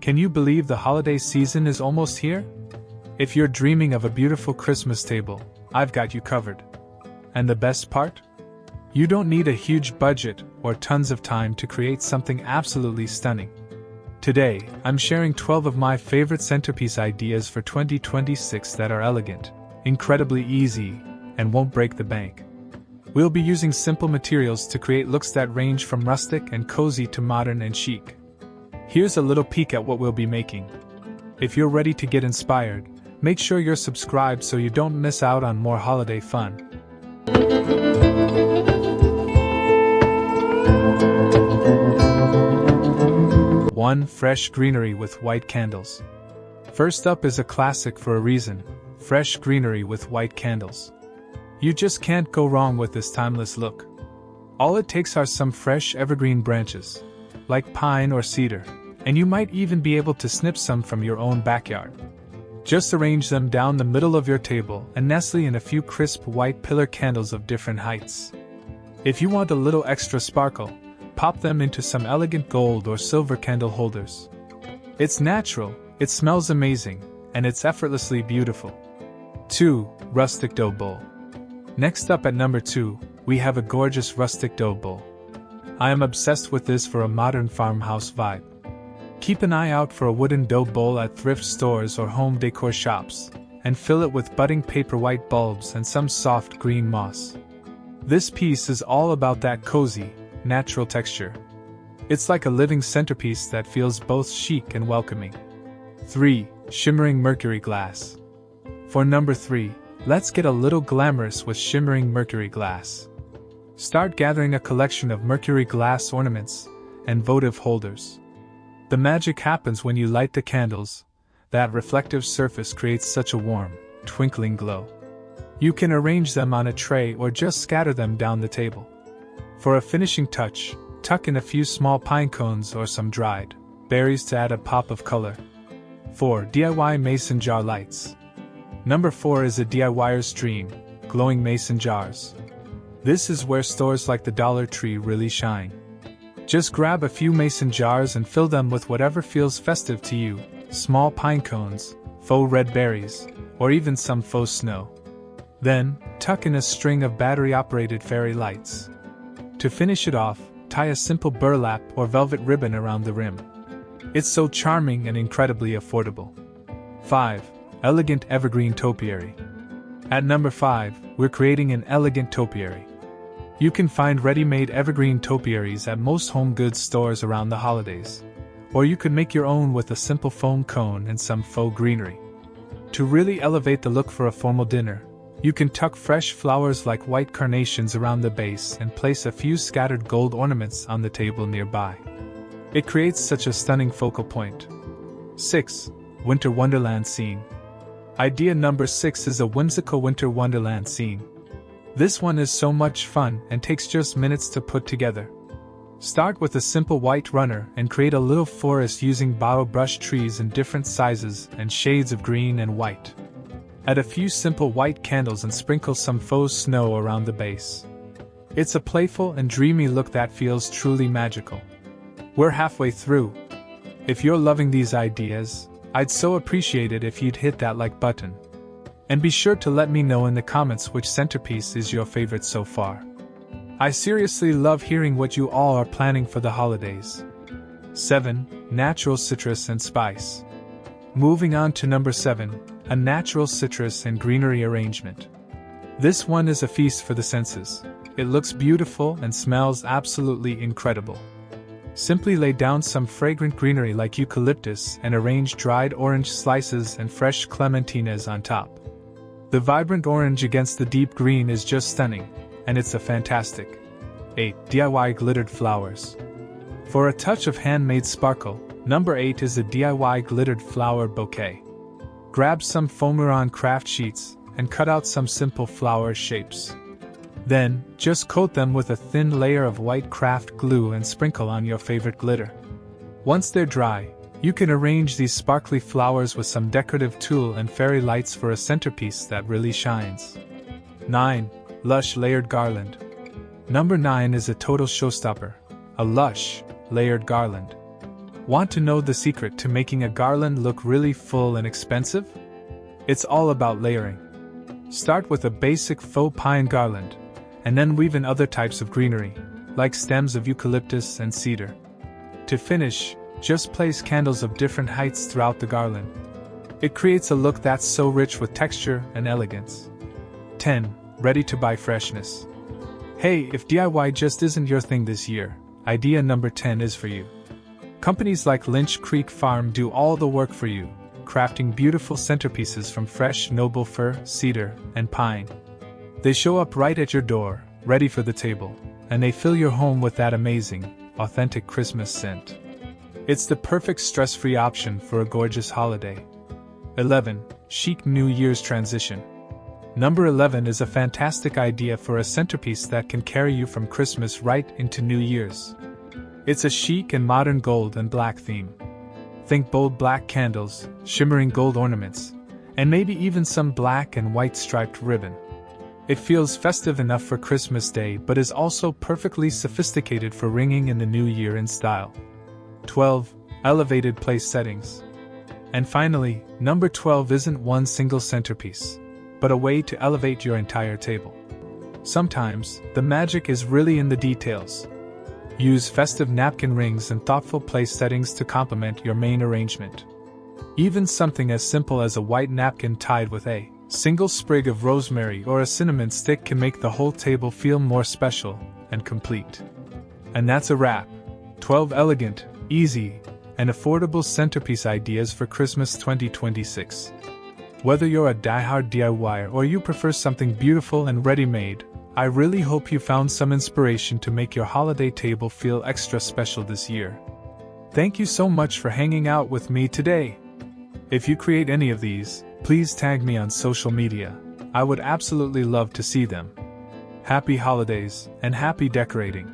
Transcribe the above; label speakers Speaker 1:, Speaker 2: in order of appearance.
Speaker 1: Can you believe the holiday season is almost here? If you're dreaming of a beautiful Christmas table, I've got you covered. And the best part? You don't need a huge budget or tons of time to create something absolutely stunning. Today, I'm sharing 12 of my favorite centerpiece ideas for 2026 that are elegant, incredibly easy, and won't break the bank. We'll be using simple materials to create looks that range from rustic and cozy to modern and chic. Here's a little peek at what we'll be making. If you're ready to get inspired, make sure you're subscribed so you don't miss out on more holiday fun. 1. Fresh greenery with white candles. First up is a classic for a reason: fresh greenery with white candles. You just can't go wrong with this timeless look. All it takes are some fresh evergreen branches, like pine or cedar, and you might even be able to snip some from your own backyard. Just arrange them down the middle of your table and nestle in a few crisp white pillar candles of different heights. If you want a little extra sparkle, pop them into some elegant gold or silver candle holders. It's natural, it smells amazing, and it's effortlessly beautiful. 2. Rustic dough bowl. Next up at number 2, we have a gorgeous rustic dough bowl. I am obsessed with this for a modern farmhouse vibe. Keep an eye out for a wooden dough bowl at thrift stores or home decor shops, and fill it with budding paper-white bulbs and some soft green moss. This piece is all about that cozy, natural texture. It's like a living centerpiece that feels both chic and welcoming. 3. Shimmering mercury glass. For number 3, let's get a little glamorous with shimmering mercury glass. Start gathering a collection of mercury glass ornaments and votive holders. The magic happens when you light the candles. That reflective surface creates such a warm, twinkling glow. You can arrange them on a tray or just scatter them down the table. For a finishing touch, tuck in a few small pine cones or some dried berries to add a pop of color. 4. DIY mason jar lights. Number 4 is a DIYer's dream: glowing mason jars. This is where stores like the Dollar Tree really shine. Just grab a few mason jars and fill them with whatever feels festive to you: small pine cones, faux red berries, or even some faux snow. Then, tuck in a string of battery-operated fairy lights. To finish it off, tie a simple burlap or velvet ribbon around the rim. It's so charming and incredibly affordable. 5. Elegant evergreen topiary. At number 5, we're creating an elegant topiary. You can find ready-made evergreen topiaries at most home goods stores around the holidays. Or you can make your own with a simple foam cone and some faux greenery. To really elevate the look for a formal dinner, you can tuck fresh flowers like white carnations around the base and place a few scattered gold ornaments on the table nearby. It creates such a stunning focal point. 6. Winter Wonderland Scene. Idea number 6 is a whimsical winter wonderland scene. This one is so much fun and takes just minutes to put together. Start with a simple white runner and create a little forest using bottle brush trees in different sizes and shades of green and white. Add a few simple white candles and sprinkle some faux snow around the base. It's a playful and dreamy look that feels truly magical. We're halfway through. If you're loving these ideas, I'd so appreciate it if you'd hit that like button. And be sure to let me know in the comments which centerpiece is your favorite so far. I seriously love hearing what you all are planning for the holidays. 7. Natural citrus and spice. Moving on to number 7, a natural citrus and greenery arrangement. This one is a feast for the senses. It looks beautiful and smells absolutely incredible. Simply lay down some fragrant greenery like eucalyptus and arrange dried orange slices and fresh clementines on top. The vibrant orange against the deep green is just stunning, and it's a fantastic. 8. DIY glittered flowers. For a touch of handmade sparkle, number 8 is a DIY glittered flower bouquet. Grab some Foameron craft sheets and cut out some simple flower shapes. Then, just coat them with a thin layer of white craft glue and sprinkle on your favorite glitter. Once they're dry, you can arrange these sparkly flowers with some decorative tulle and fairy lights for a centerpiece that really shines. 9. Lush layered garland. Number 9 is a total showstopper: a lush, layered garland. Want to know the secret to making a garland look really full and expensive? It's all about layering. Start with a basic faux pine garland, and then weave in other types of greenery, like stems of eucalyptus and cedar. To finish, just place candles of different heights throughout the garland. It creates a look that's so rich with texture and elegance. 10. Ready to buy freshness. Hey, if DIY just isn't your thing this year, idea number 10 is for you. Companies like Lynch Creek Farm do all the work for you, crafting beautiful centerpieces from fresh noble fir, cedar, and pine. They show up right at your door, ready for the table, and they fill your home with that amazing, authentic Christmas scent. It's the perfect stress-free option for a gorgeous holiday. 11. Chic New Year's transition. Number 11 is a fantastic idea for a centerpiece that can carry you from Christmas right into New Year's. It's a chic and modern gold and black theme. Think bold black candles, shimmering gold ornaments, and maybe even some black and white striped ribbon. It feels festive enough for Christmas Day but is also perfectly sophisticated for ringing in the new year in style. 12. Elevated place settings. And finally, number 12 isn't one single centerpiece, but a way to elevate your entire table. Sometimes, the magic is really in the details. Use festive napkin rings and thoughtful place settings to complement your main arrangement. Even something as simple as a white napkin tied with a single sprig of rosemary or a cinnamon stick can make the whole table feel more special and complete. And that's a wrap. 12 elegant, easy, and affordable centerpiece ideas for Christmas 2026. Whether you're a diehard DIYer or you prefer something beautiful and ready-made, I really hope you found some inspiration to make your holiday table feel extra special this year. Thank you so much for hanging out with me today. If you create any of these, please tag me on social media. I would absolutely love to see them. Happy holidays and happy decorating.